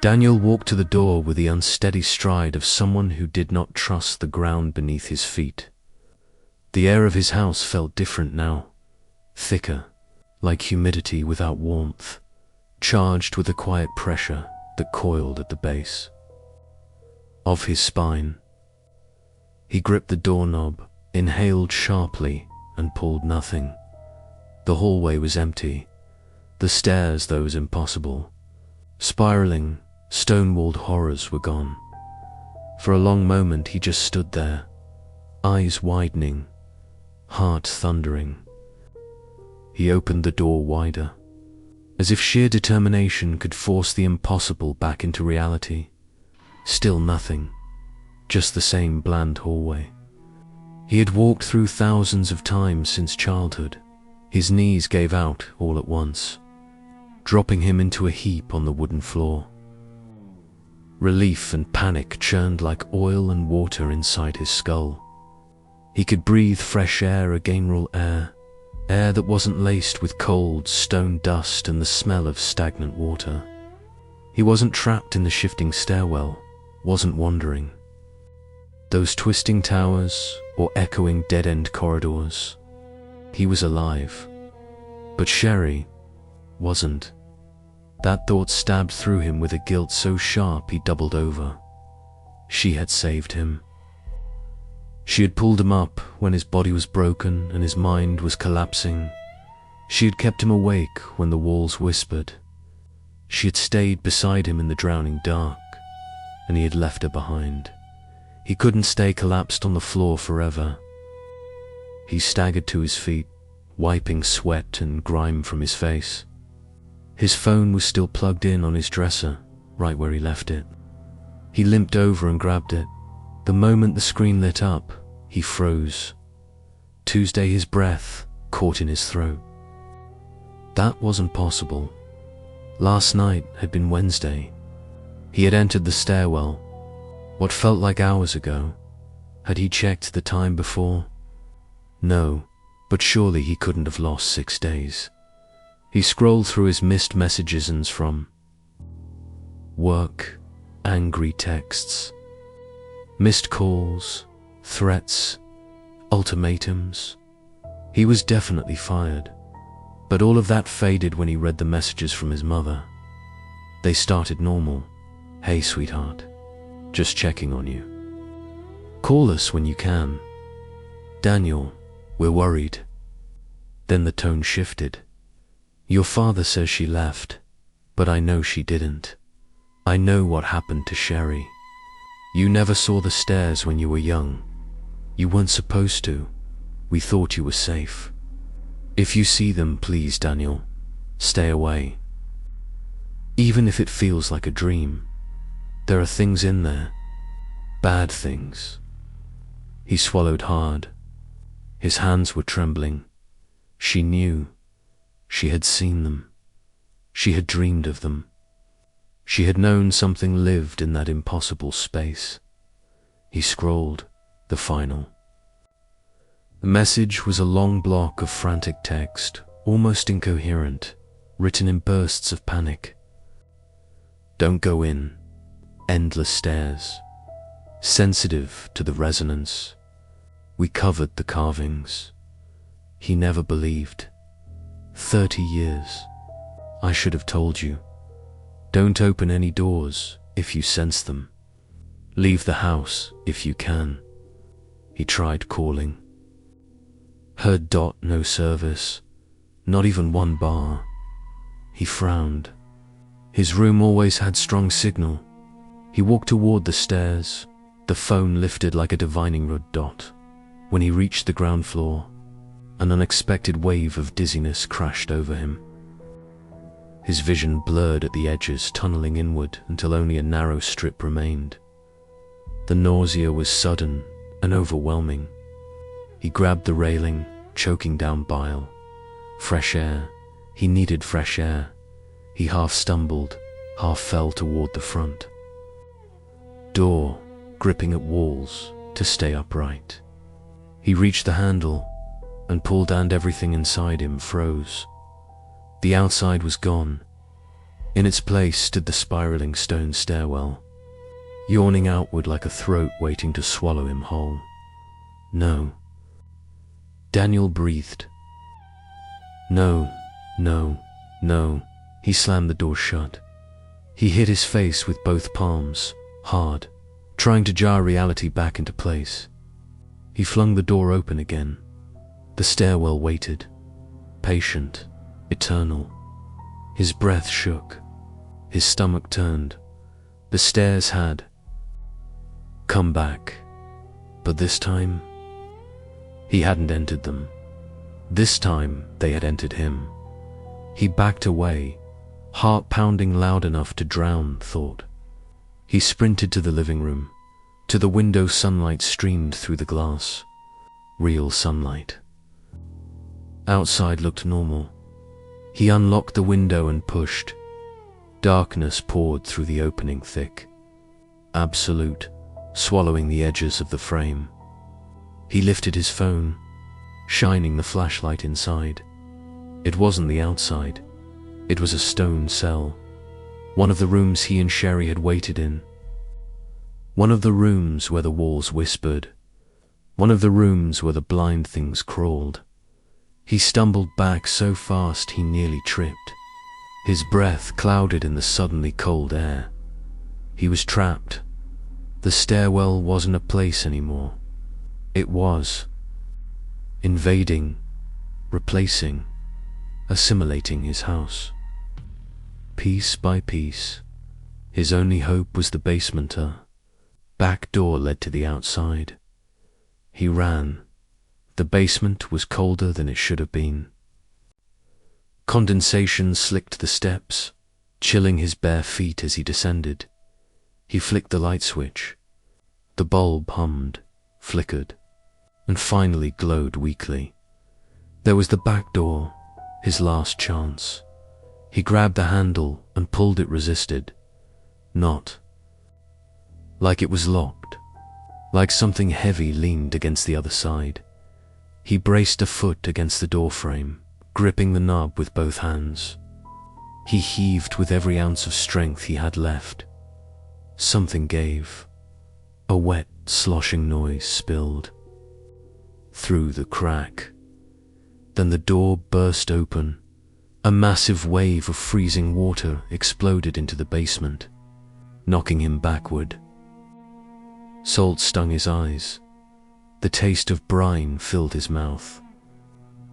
Daniel walked to the door with the unsteady stride of someone who did not trust the ground beneath his feet. The air of his house felt different now, thicker, like humidity without warmth, charged with a quiet pressure that coiled at the base of his spine. He gripped the doorknob, inhaled sharply, and pulled nothing. The hallway was empty. The stairs, those impossible, spiraling, stone-walled horrors were gone. For a long moment he just stood there, eyes widening, heart thundering. He opened the door wider, as if sheer determination could force the impossible back into reality. Still nothing, just the same bland hallway he had walked through thousands of times since childhood. His knees gave out all at once, dropping him into a heap on the wooden floor. Relief and panic churned like oil and water inside his skull. He could breathe fresh air again, raw air, air that wasn't laced with cold stone dust and the smell of stagnant water. He wasn't trapped in the shifting stairwell, wasn't wandering those twisting towers or echoing dead-end corridors. He was alive, but Sherrie wasn't. That thought stabbed through him with a guilt so sharp he doubled over. She had saved him. She had pulled him up when his body was broken and his mind was collapsing. She had kept him awake when the walls whispered. She had stayed beside him in the drowning dark, and he had left her behind. He couldn't stay collapsed on the floor forever. He staggered to his feet, wiping sweat and grime from his face. His phone was still plugged in on his dresser, right where he left it. He limped over and grabbed it. The moment the screen lit up, he froze. Tuesday, his breath caught in his throat. That wasn't possible. Last night had been Wednesday. He had entered the stairwell, what felt like hours ago. Had he checked the time before? No, but surely he couldn't have lost 6 days. He scrolled through his missed messages and from work, angry texts, missed calls, threats, ultimatums. He was definitely fired, but all of that faded when he read the messages from his mother. They started normal. Hey sweetheart, just checking on you. Call us when you can. Daniel, we're worried. Then the tone shifted. Your father says she left, but I know she didn't. I know what happened to Sherrie. You never saw the stairs when you were young. You weren't supposed to. We thought you were safe. If you see them, please, Daniel, stay away. Even if it feels like a dream, there are things in there. Bad things. He swallowed hard. His hands were trembling. She knew. She had seen them. She had dreamed of them. She had known something lived in that impossible space. He scrolled the final. The message was a long block of frantic text, almost incoherent, written in bursts of panic. Don't go in. Endless stairs. Sensitive to the resonance. We covered the carvings. He never believed. 30 years. I should have told you. Don't open any doors if you sense them. Leave the house if you can. He tried calling. Heard dot, no service. Not even one bar. He frowned. His room always had strong signal. He walked toward the stairs, the phone lifted like a divining rod dot. When he reached the ground floor, an unexpected wave of dizziness crashed over him. His vision blurred at the edges, tunneling inward until only a narrow strip remained. The nausea was sudden and overwhelming. He grabbed the railing, choking down bile. Fresh air. He needed fresh air. He half stumbled, half fell toward the front door, gripping at walls to stay upright. He reached the handle and pulled, and everything inside him froze. The outside was gone. In its place stood the spiraling stone stairwell, yawning outward like a throat waiting to swallow him whole. No. Daniel breathed. No, no, no. He slammed the door shut. He hit his face with both palms, hard, trying to jar reality back into place. He flung the door open again. The stairwell waited, patient, eternal. His breath shook. His stomach turned. The stairs had come back, but this time, he hadn't entered them. This time, they had entered him. He backed away, heart pounding loud enough to drown thought. He sprinted to the living room. To the window, sunlight streamed through the glass. Real sunlight. Outside looked normal. He unlocked the window and pushed. Darkness poured through the opening thick. Absolute, swallowing the edges of the frame. He lifted his phone, shining the flashlight inside. It wasn't the outside. It was a stone cell. One of the rooms he and Sherrie had waited in. One of the rooms where the walls whispered. One of the rooms where the blind things crawled. He stumbled back so fast he nearly tripped. His breath clouded in the suddenly cold air. He was trapped. The stairwell wasn't a place anymore. It was invading, replacing, assimilating his house. Piece by piece, his only hope was the basement. A back door led to the outside. He ran. The basement was colder than it should have been. Condensation slicked the steps, chilling his bare feet as he descended. He flicked the light switch. The bulb hummed, flickered, and finally glowed weakly. There was the back door, his last chance. He grabbed the handle and pulled it, resisted. Not. Like it was locked. Like something heavy leaned against the other side. He braced a foot against the doorframe, gripping the knob with both hands. He heaved with every ounce of strength he had left. Something gave. A wet, sloshing noise spilled through the crack. Then the door burst open. A massive wave of freezing water exploded into the basement, knocking him backward. Salt stung his eyes. The taste of brine filled his mouth.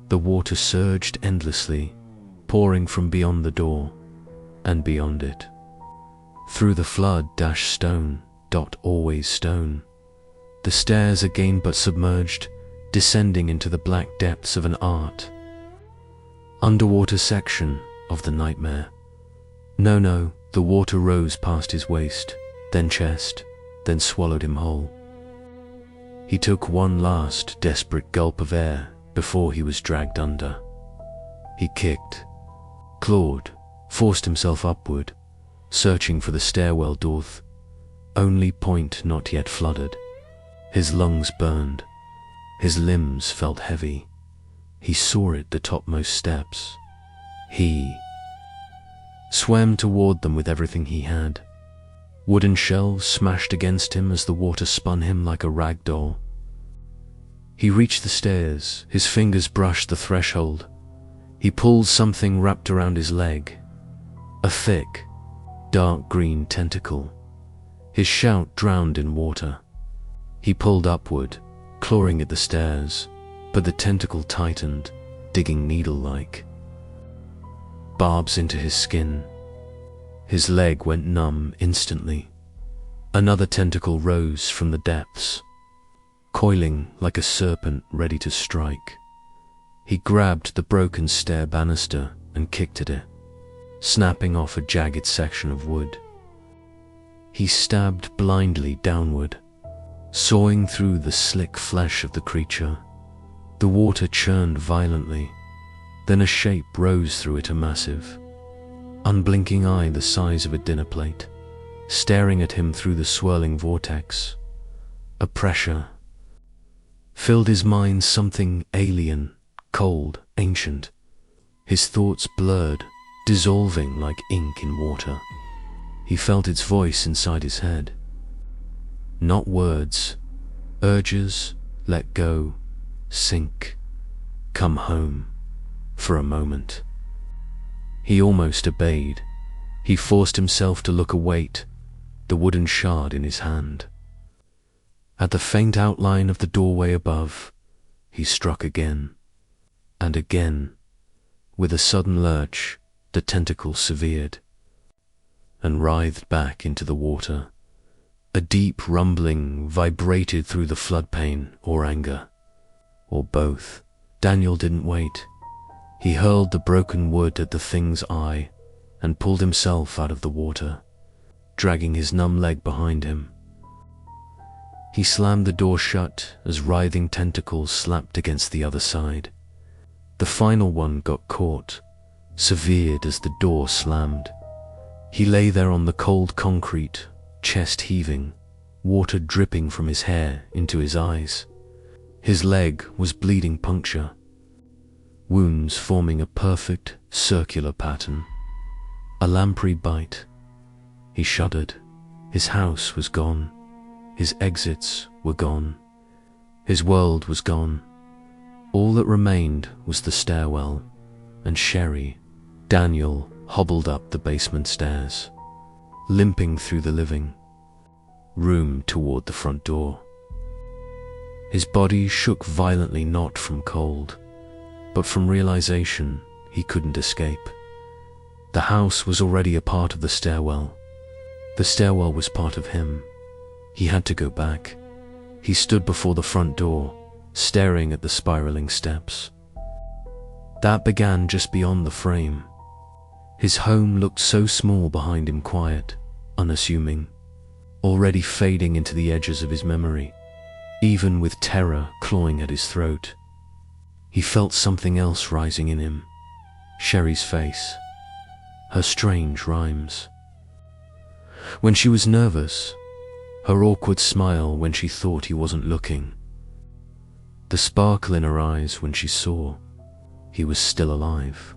The water surged endlessly, pouring from beyond the door and beyond it. Through the flood dashed stone, always stone. The stairs again but submerged, descending into the black depths of an underwater section of the nightmare. No, the water rose past his waist, then chest, then swallowed him whole. He took one last desperate gulp of air before he was dragged under. He kicked, clawed, forced himself upward, searching for the stairwell door. Only point not yet flooded. His lungs burned. His limbs felt heavy. He saw it, the topmost steps. He swam toward them with everything he had. Wooden shelves smashed against him as the water spun him like a rag doll. He reached the stairs. His fingers brushed the threshold. He pulled something wrapped around his leg. A thick, dark green tentacle. His shout drowned in water. He pulled upward, clawing at the stairs, but the tentacle tightened, digging needle-like. Barbs into his skin. His leg went numb instantly. Another tentacle rose from the depths, coiling like a serpent ready to strike. He grabbed the broken stair banister and kicked at it, snapping off a jagged section of wood. He stabbed blindly downward, sawing through the slick flesh of the creature. The water churned violently. Then a shape rose through it, a massive, unblinking eye the size of a dinner plate, staring at him through the swirling vortex. A pressure filled his mind, something alien, cold, ancient. His thoughts blurred, dissolving like ink in water. He felt its voice inside his head. Not words, urges, let go, sink, come home, for a moment. He almost obeyed. He forced himself to look away, the wooden shard in his hand. At the faint outline of the doorway above, he struck again, and again. With a sudden lurch, the tentacle severed and writhed back into the water. A deep rumbling vibrated through the floodplain, or anger, or both. Daniel didn't wait. He hurled the broken wood at the thing's eye and pulled himself out of the water, dragging his numb leg behind him. He slammed the door shut as writhing tentacles slapped against the other side. The final one got caught, severed as the door slammed. He lay there on the cold concrete, chest heaving, water dripping from his hair into his eyes. His leg was bleeding puncture, wounds forming a perfect circular pattern. A lamprey bite. He shuddered. His house was gone. His exits were gone. His world was gone. All that remained was the stairwell, and Sherrie. Daniel hobbled up the basement stairs, limping through the living room toward the front door. His body shook violently, not from cold, but from realization he couldn't escape. The house was already a part of the stairwell. The stairwell was part of him. He had to go back. He stood before the front door, staring at the spiraling steps that began just beyond the frame. His home looked so small behind him, quiet, unassuming, already fading into the edges of his memory. Even with terror clawing at his throat, he felt something else rising in him. Sherrie's face, her strange rhymes. When she was nervous, her awkward smile when she thought he wasn't looking. The sparkle in her eyes when she saw he was still alive.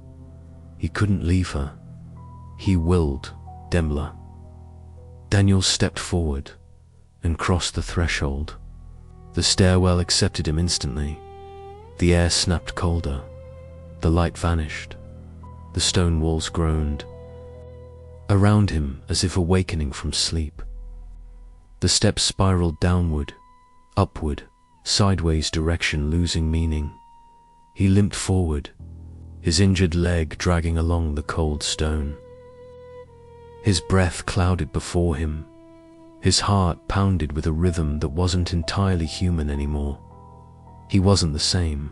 He couldn't leave her. He willed Demla. Daniel stepped forward and crossed the threshold. The stairwell accepted him instantly. The air snapped colder. The light vanished. The stone walls groaned around him as if awakening from sleep. The steps spiraled downward, upward, sideways direction, losing meaning. He limped forward, his injured leg dragging along the cold stone. His breath clouded before him. His heart pounded with a rhythm that wasn't entirely human anymore. He wasn't the same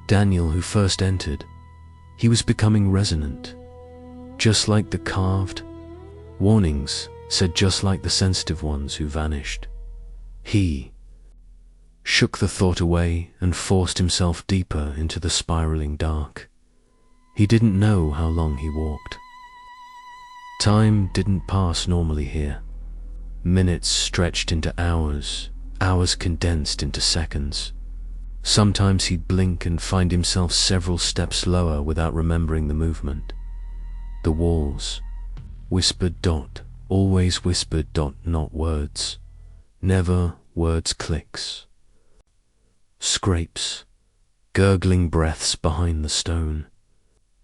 Daniel who first entered. He was becoming resonant, just like the carved warnings said, just like the sensitive ones who vanished. He shook the thought away and forced himself deeper into the spiraling dark. He didn't know how long he walked. Time didn't pass normally here. Minutes stretched into hours, hours condensed into seconds. Sometimes he'd blink and find himself several steps lower without remembering the movement. The walls whispered dot, always whispered dot, not words. Never words, clicks, scrapes, gurgling breaths behind the stone.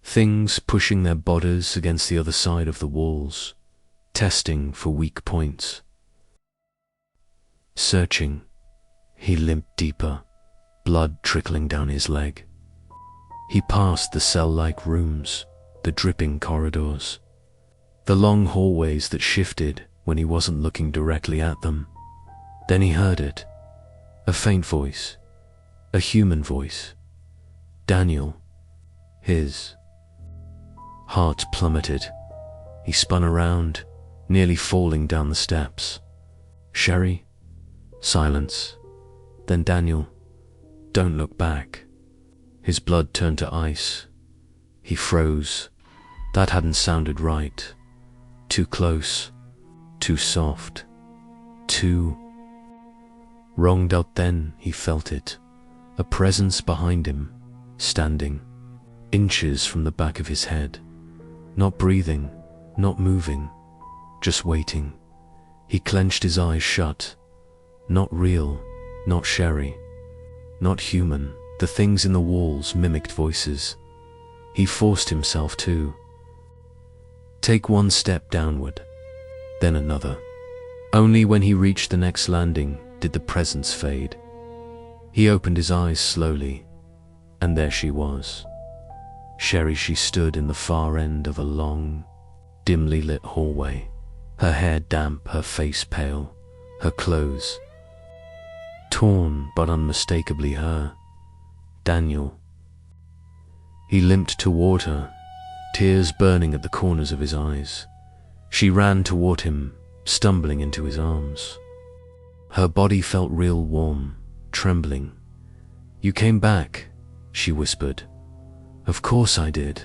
Things pushing their bodies against the other side of the walls, testing for weak points. Searching, he limped deeper, blood trickling down his leg. He passed the cell-like rooms, the dripping corridors, the long hallways that shifted when he wasn't looking directly at them. Then he heard it, a faint voice, a human voice. Daniel, his heart plummeted. He spun around, nearly falling down the steps. Sherrie? Silence. Then Daniel. Don't look back. His blood turned to ice. He froze. That hadn't sounded right. Too close. Too soft. Too wronged out. Then he felt it. A presence behind him, standing, inches from the back of his head. Not breathing, not moving, just waiting. He clenched his eyes shut. Not real, not Sherrie, not human. The things in the walls mimicked voices. He forced himself to take one step downward, then another. Only when he reached the next landing did the presence fade. He opened his eyes slowly, and there she was. Sherrie. She stood in the far end of a long, dimly lit hallway, her hair damp, her face pale, her clothes torn but unmistakably her. Daniel. He limped toward her, tears burning at the corners of his eyes. She ran toward him, stumbling into his arms. Her body felt real warm, trembling. "You came back," she whispered. "Of course I did."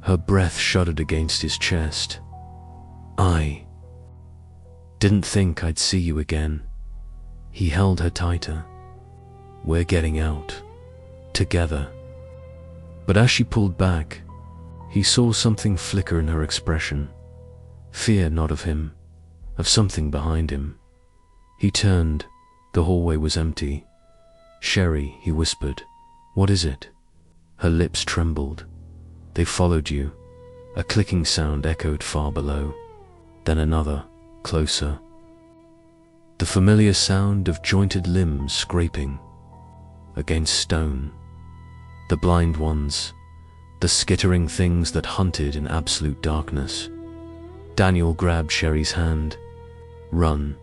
Her breath shuddered against his chest. "I didn't think I'd see you again." He held her tighter. "We're getting out. Together." But as she pulled back, he saw something flicker in her expression. Fear, not of him, of something behind him. He turned. The hallway was empty. "Sherrie," he whispered. "What is it?" Her lips trembled. "They followed you." A clicking sound echoed far below. Then another, closer. The familiar sound of jointed limbs scraping against stone. The blind ones, the skittering things that hunted in absolute darkness. Daniel grabbed Sherrie's hand. "Run."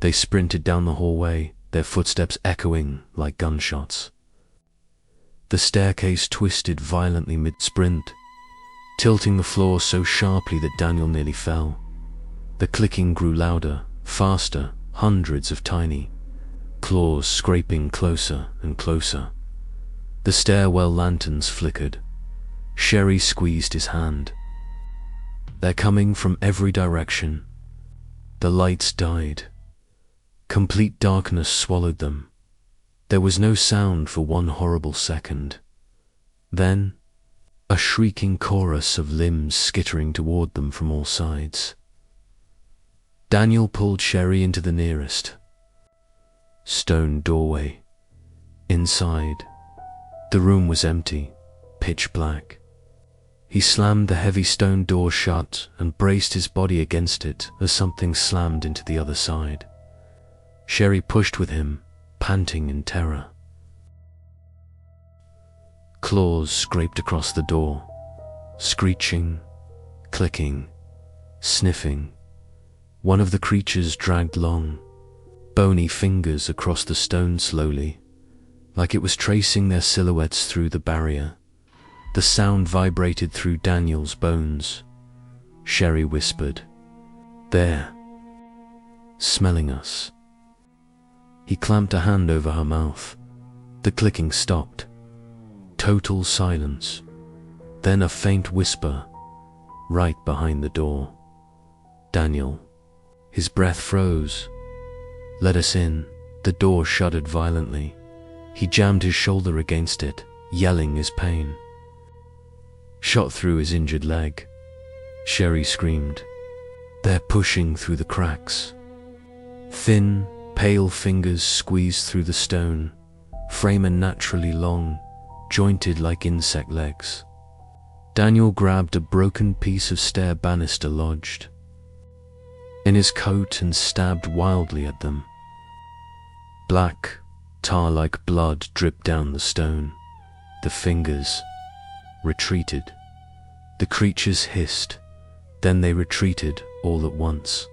They sprinted down the hallway, their footsteps echoing like gunshots. The staircase twisted violently mid-sprint, tilting the floor so sharply that Daniel nearly fell. The clicking grew louder, faster, hundreds of tiny claws scraping closer and closer. The stairwell lanterns flickered. Sherrie squeezed his hand. "They're coming from every direction." The lights died. Complete darkness swallowed them. There was no sound for one horrible second. Then, a shrieking chorus of limbs skittering toward them from all sides. Daniel pulled Sherrie into the nearest stone doorway. Inside, the room was empty, pitch black. He slammed the heavy stone door shut and braced his body against it as something slammed into the other side. Sherrie pushed with him, panting in terror. Claws scraped across the door, screeching, clicking, sniffing. One of the creatures dragged long, bony fingers across the stone slowly, like it was tracing their silhouettes through the barrier. The sound vibrated through Daniel's bones. Sherrie whispered, "There, smelling us." He clamped a hand over her mouth. The clicking stopped. Total silence. Then a faint whisper, right behind the door. "Daniel." His breath froze. "Let us in." The door shuddered violently. He jammed his shoulder against it, yelling his pain. Shot through his injured leg. Sherrie screamed. "They're pushing through the cracks." Thin, pale fingers squeezed through the stone, frame unnaturally long, jointed like insect legs. Daniel grabbed a broken piece of stair banister lodged in his coat and stabbed wildly at them. Black, tar-like blood dripped down the stone. The fingers retreated. The creatures hissed, then they retreated all at once.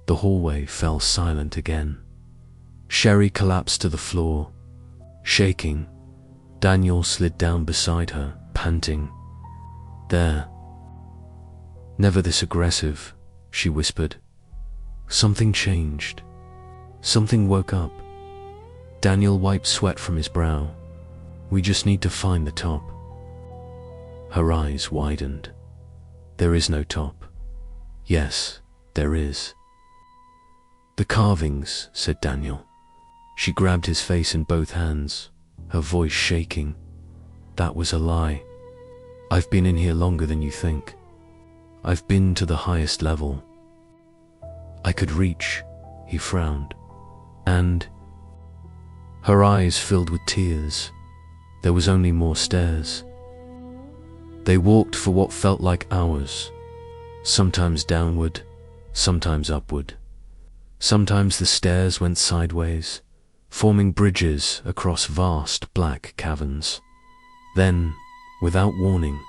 The hallway fell silent again. Sherrie collapsed to the floor, shaking. Daniel slid down beside her, panting. "There. Never this aggressive," she whispered. Something changed. Something woke up. Daniel wiped sweat from his brow. "We just need to find the top." Her eyes widened. "There is no top." "Yes, there is." "The carvings," said Daniel. She grabbed his face in both hands, her voice shaking. "That was a lie." I've been in here longer than you think. I've been to the highest level. I could reach, he frowned, and her eyes filled with tears. There was only more stairs. They walked for what felt like hours, sometimes downward, sometimes upward. Sometimes the stairs went sideways, forming bridges across vast black caverns. Then, without warning,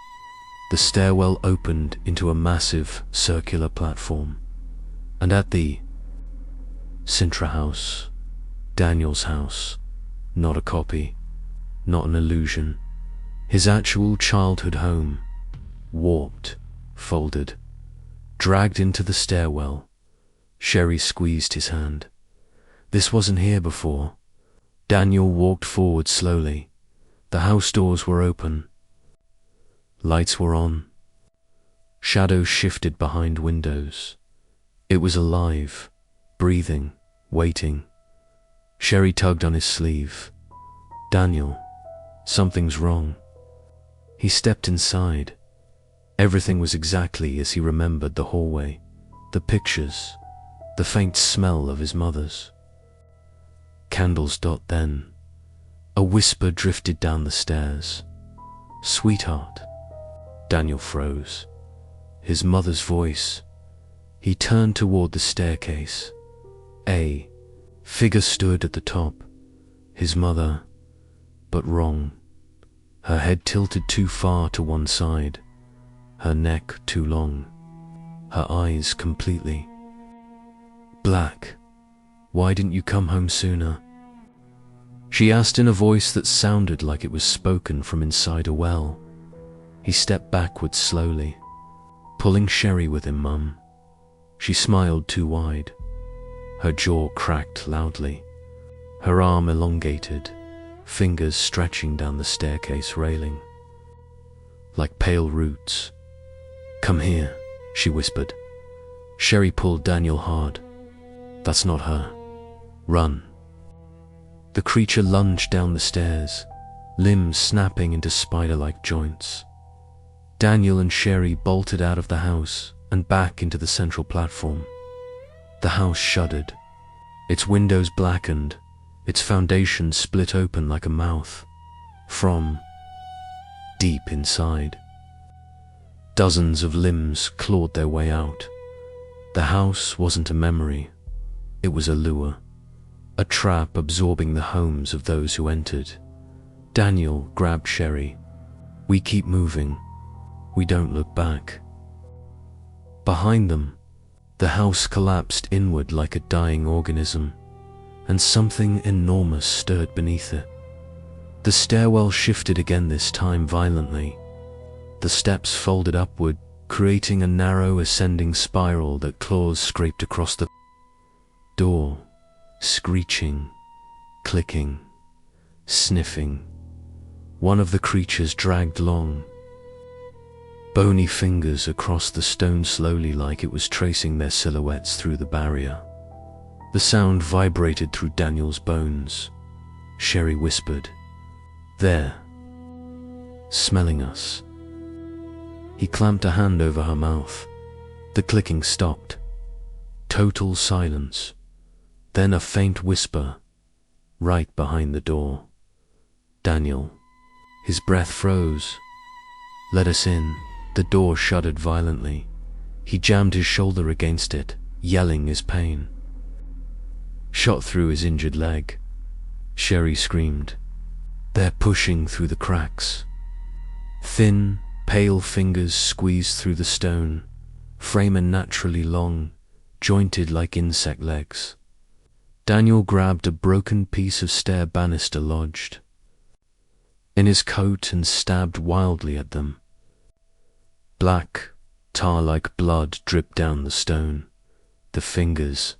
the stairwell opened into a massive circular platform, and at the Sintra house, Daniel's house, not a copy, not an illusion, his actual childhood home, warped, folded, dragged into the stairwell. Sherrie squeezed his hand. This wasn't here before. Daniel walked forward slowly. The house doors were open. Lights were on. Shadows shifted behind windows. It was alive, breathing, waiting. Sherrie tugged on his sleeve. Daniel, something's wrong. He stepped inside. Everything was exactly as he remembered the hallway, the pictures, the faint smell of his mother's. Candles. Then, a whisper drifted down the stairs. Sweetheart. Daniel froze. His mother's voice. He turned toward the staircase. A figure stood at the top. His mother, but wrong. Her head tilted too far to one side. Her neck too long. Her eyes completely black. Why didn't you come home sooner? She asked in a voice that sounded like it was spoken from inside a well. He stepped backwards slowly, pulling Sherrie with him, Mum. She smiled too wide. Her jaw cracked loudly. Her arm elongated, fingers stretching down the staircase railing. Like pale roots. Come here, she whispered. Sherrie pulled Daniel hard. That's not her. Run. The creature lunged down the stairs, limbs snapping into spider-like joints. Daniel and Sherrie bolted out of the house and back into the central platform. The house shuddered. Its windows blackened, its foundation split open like a mouth. From deep inside, dozens of limbs clawed their way out. The house wasn't a memory. It was a lure, a trap absorbing the homes of those who entered. Daniel grabbed Sherrie. We keep moving. We don't look back. Behind them, the house collapsed inward like a dying organism, and something enormous stirred beneath it. The stairwell shifted again, this time violently. The steps folded upward, creating a narrow ascending spiral that claws scraped across the door, screeching, clicking, sniffing. One of the creatures dragged long, bony fingers across the stone slowly, like it was tracing their silhouettes through the barrier. The sound vibrated through Daniel's bones. Sherrie whispered, "There, smelling us." He clamped a hand over her mouth. The clicking stopped. Total silence. Then a faint whisper, right behind the door. Daniel. His breath froze. Let us in. The door shuddered violently. He jammed his shoulder against it, yelling his pain. Shot through his injured leg. Sherrie screamed. They're pushing through the cracks. Thin, pale fingers squeezed through the stone, frame unnaturally long, jointed like insect legs. Daniel grabbed a broken piece of stair banister lodged in his coat and stabbed wildly at them. Black, tar-like blood dripped down the stone. The fingers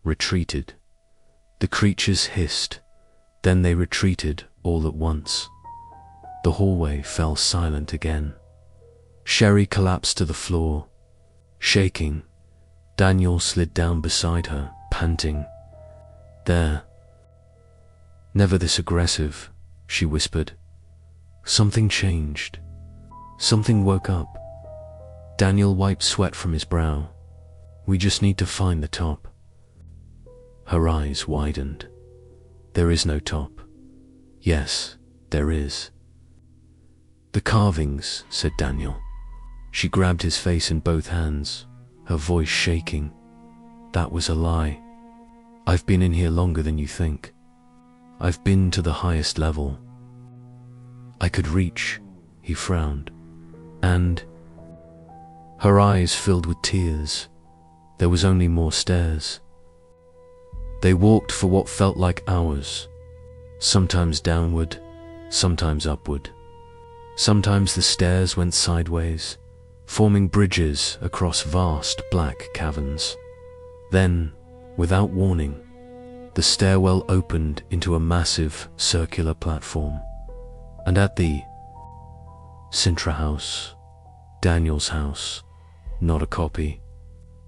retreated. The creatures hissed, then they retreated all at once. The hallway fell silent again. Sherrie collapsed to the floor, shaking. Daniel slid down beside her, panting. There. Never this aggressive, she whispered. Something changed. Something woke up. Daniel wiped sweat from his brow. We just need to find the top. Her eyes widened. There is no top. Yes, there is. The carvings, said Daniel. She grabbed his face in both hands, her voice shaking. That was a lie. I've been in here longer than you think. I've been to the highest level. I could reach, he frowned. And her eyes filled with tears. There was only more stairs. They walked for what felt like hours, sometimes downward, sometimes upward. Sometimes the stairs went sideways, forming bridges across vast black caverns. Then, without warning, the stairwell opened into a massive circular platform. And at the Sintra house, Daniel's house, not a copy,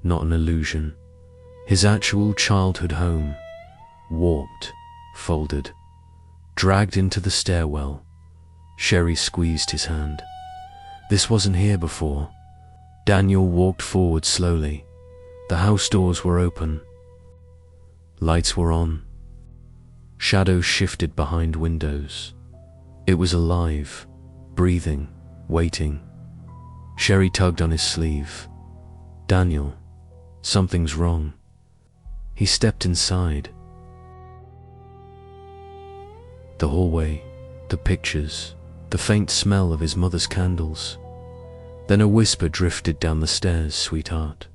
not an illusion, his actual childhood home, warped, folded, dragged into the stairwell. Sherrie squeezed his hand. This wasn't here before. Daniel walked forward slowly. The house doors were open. Lights were on. Shadows shifted behind windows. It was alive, breathing, waiting. Sherrie tugged on his sleeve. Daniel, something's wrong. He stepped inside. The hallway, the pictures, the faint smell of his mother's candles. Then a whisper drifted down the stairs, sweetheart.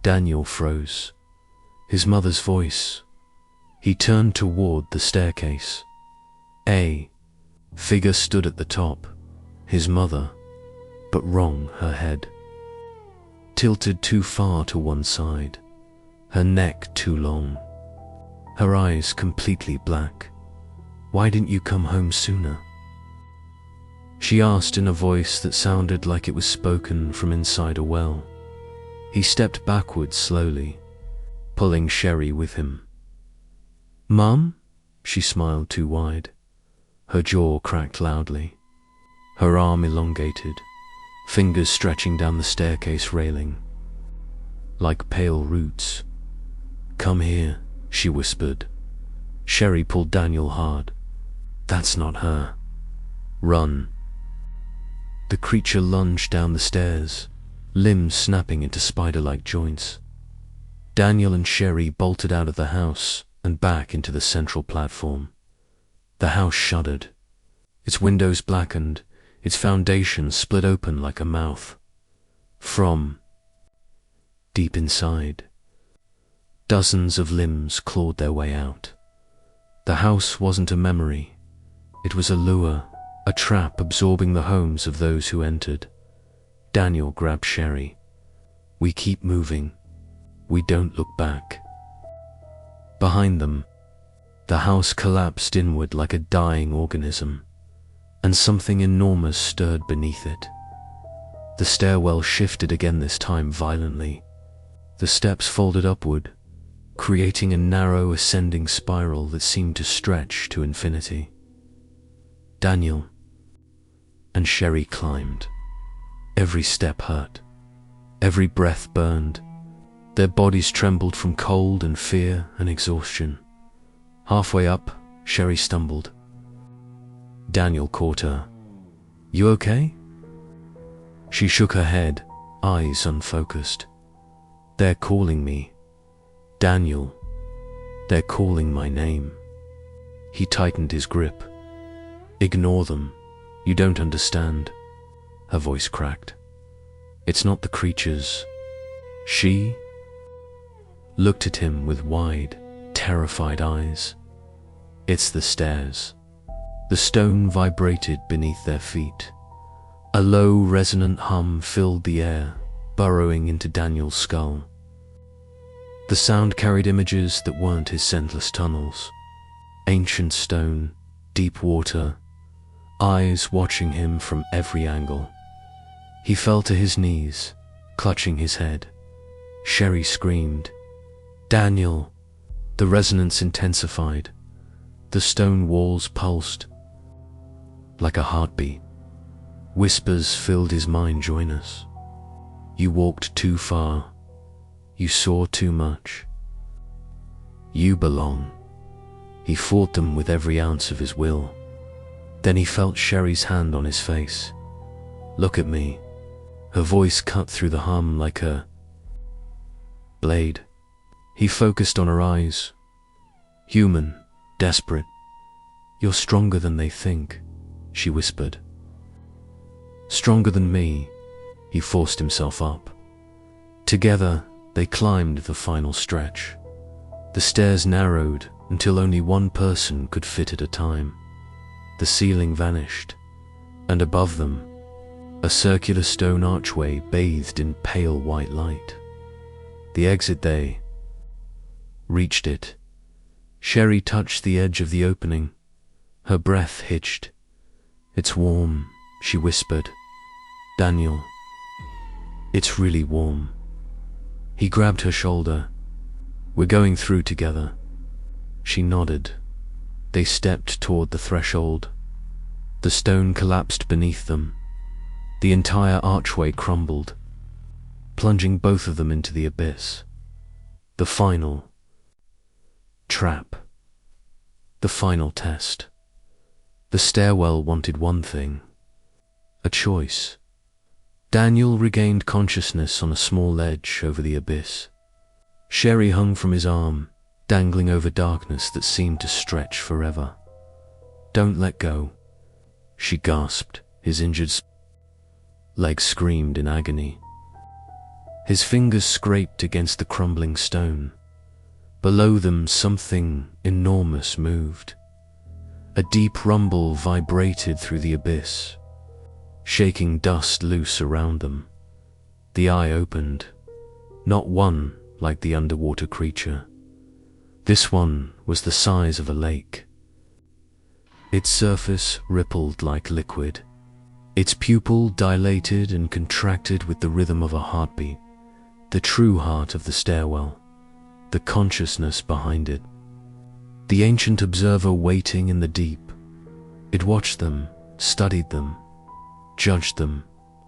Daniel froze. His mother's voice. He turned toward the staircase. A figure stood at the top, his mother, but wrong, her head. Tilted too far to one side, her neck too long, her eyes completely black. Why didn't you come home sooner? She asked in a voice that sounded like it was spoken from inside a well. He stepped backwards slowly, pulling Sherrie with him. Mum? She smiled too wide. Her jaw cracked loudly. Her arm elongated, fingers stretching down the staircase railing. Like pale roots. Come here, she whispered. Sherrie pulled Daniel hard. That's not her. Run. The creature lunged down the stairs, limbs snapping into spider-like joints. Daniel and Sherrie bolted out of the house and back into the central platform. The house shuddered. Its windows blackened, its foundations split open like a mouth. From deep inside, dozens of limbs clawed their way out. The house wasn't a memory. It was a lure, a trap absorbing the homes of those who entered. Daniel grabbed Sherrie. We keep moving. We don't look back. Behind them, the house collapsed inward like a dying organism, and something enormous stirred beneath it. The stairwell shifted again, this time violently. The steps folded upward, creating a narrow ascending spiral that seemed to stretch to infinity. Daniel and Sherrie climbed. Every step hurt. Every breath burned. Their bodies trembled from cold and fear and exhaustion. Halfway up, Sherrie stumbled. Daniel caught her. You okay? She shook her head, eyes unfocused. They're calling me. Daniel. They're calling my name. He tightened his grip. Ignore them. You don't understand. Her voice cracked. It's not the creatures. She looked at him with wide, terrified eyes. It's the stairs. The stone vibrated beneath their feet. A low, resonant hum filled the air, burrowing into Daniel's skull. The sound carried images that weren't his scentless tunnels. Ancient stone, deep water, eyes watching him from every angle. He fell to his knees, clutching his head. Sherrie screamed. Daniel! The resonance intensified. The stone walls pulsed like a heartbeat. Whispers filled his mind. Join us. You walked too far. You saw too much. You belong. He fought them with every ounce of his will. Then he felt Sherrie's hand on his face. Look at me. Her voice cut through the hum like a blade. He focused on her eyes. Human, desperate. You're stronger than they think, she whispered. Stronger than me. He forced himself up. Together, they climbed the final stretch. The stairs narrowed until only one person could fit at a time. The ceiling vanished, and above them, a circular stone archway bathed in pale white light. The exit. They reached it. Sherrie touched the edge of the opening. Her breath hitched. It's warm, she whispered. Daniel, it's really warm. He grabbed her shoulder. We're going through together. She nodded. They stepped toward the threshold. The stone collapsed beneath them. The entire archway crumbled, plunging both of them into the abyss. The final trap. The final test. The stairwell wanted one thing. A choice. Daniel regained consciousness on a small ledge over the abyss. Sherrie hung from his arm, dangling over darkness that seemed to stretch forever. Don't let go, she gasped. His injured legs screamed in agony. His fingers scraped against the crumbling stone. Below them, something enormous moved. A deep rumble vibrated through the abyss, shaking dust loose around them. The eye opened, not one like the underwater creature. This one was the size of a lake. Its surface rippled like liquid. Its pupil dilated and contracted with the rhythm of a heartbeat, the true heart of the stairwell, the consciousness behind it. The ancient observer waiting in the deep. It watched them, studied them, judged them.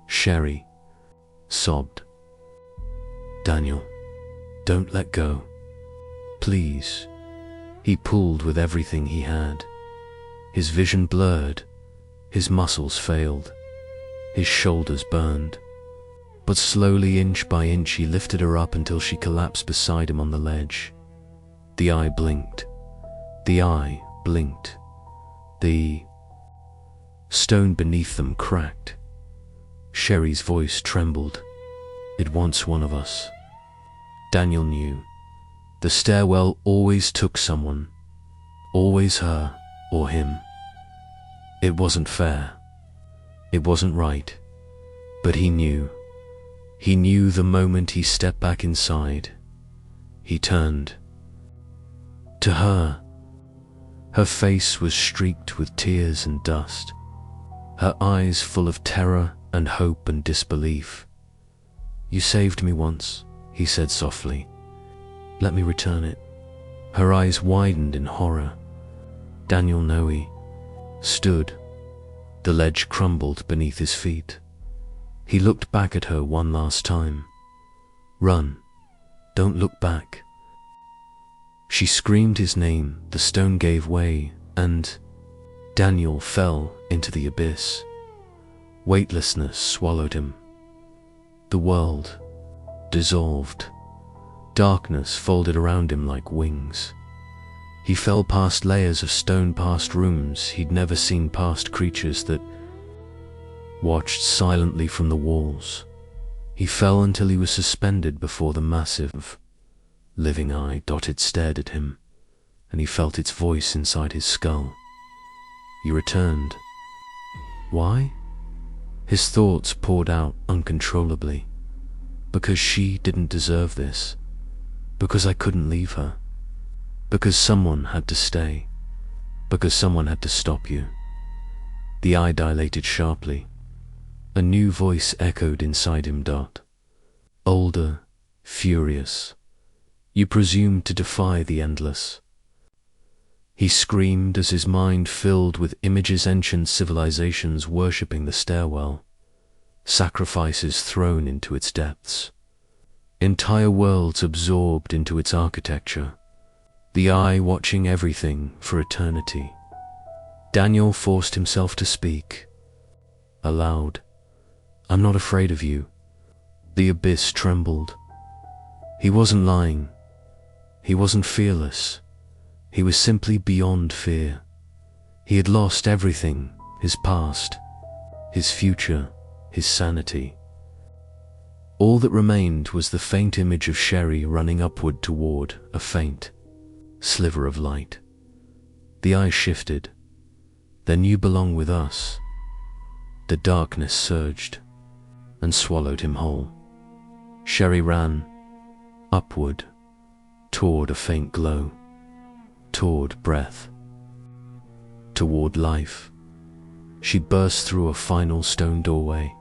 Sherrie sobbed. Daniel, don't let go. Please. He pulled with everything he had. His vision blurred, his muscles failed, his shoulders burned. But slowly, inch by inch, he lifted her up until she collapsed beside him on the ledge. The eye blinked. The eye blinked. The stone beneath them cracked. Sherrie's voice trembled. It wants one of us. Daniel knew. The stairwell always took someone. Always her or him. It wasn't fair. It wasn't right. But he knew. He knew the moment he stepped back inside. He turned. To her. Her face was streaked with tears and dust. Her eyes full of terror and hope and disbelief. You saved me once, he said softly. Let me return it. Her eyes widened in horror. Daniel Noe stood. The ledge crumbled beneath his feet. He looked back at her one last time. Run. Don't look back. She screamed his name. The stone gave way, and Daniel fell into the abyss. Weightlessness swallowed him. The world dissolved. Darkness folded around him like wings. He fell past layers of stone, past rooms he'd never seen, past creatures that watched silently from the walls. He fell until he was suspended before the massive, living eye. It stared at him, and he felt its voice inside his skull. You returned. Why? His thoughts poured out uncontrollably. Because she didn't deserve this. Because I couldn't leave her. Because someone had to stay. Because someone had to stop you. The eye dilated sharply. A new voice echoed inside him. Older, furious. You presumed to defy the endless. He screamed as his mind filled with images, ancient civilizations worshipping the stairwell, sacrifices thrown into its depths, entire worlds absorbed into its architecture, the eye watching everything for eternity. Daniel forced himself to speak aloud. "I'm not afraid of you." The abyss trembled. He wasn't lying. He wasn't fearless. He was simply beyond fear. He had lost everything: his past, his future, his sanity. All that remained was the faint image of Sherrie running upward toward a faint sliver of light. The eyes shifted. "Then you belong with us." The darkness surged and swallowed him whole. Sherrie ran upward, toward a faint glow, toward breath, toward life. She burst through a final stone doorway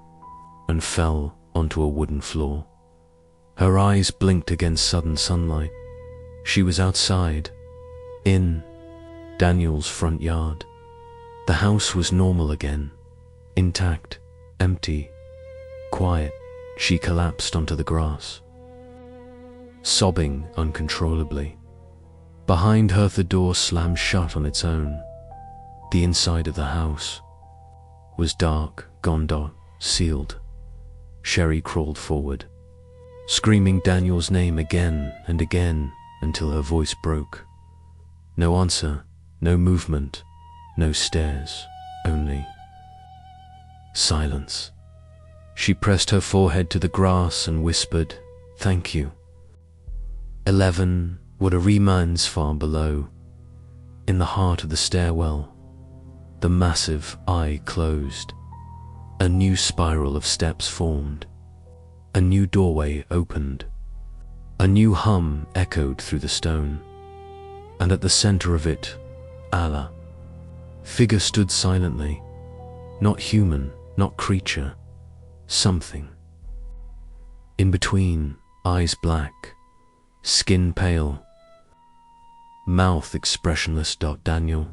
and fell onto a wooden floor. Her eyes blinked against sudden sunlight. She was outside, in Daniel's front yard. The house was normal again, intact, empty, quiet. She collapsed onto the grass, sobbing uncontrollably. Behind her, the door slammed shut on its own. The inside of the house was dark, gondot, sealed. Sherrie crawled forward, screaming Daniel's name again and again until her voice broke. No answer, no movement, no stairs, only silence. She pressed her forehead to the grass and whispered, "Thank you." 11 what a remains far below. In the heart of the stairwell, the massive eye closed. A new spiral of steps formed. A new doorway opened. A new hum echoed through the stone. And at the center of it, Allah. Figure stood silently. Not human, not creature. Something. In between, eyes black, skin pale, mouth expressionless. Daniel.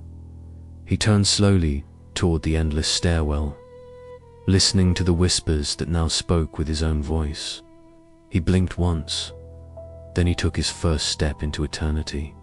He turned slowly toward the endless stairwell, listening to the whispers that now spoke with his own voice. He blinked once, then he took his first step into eternity.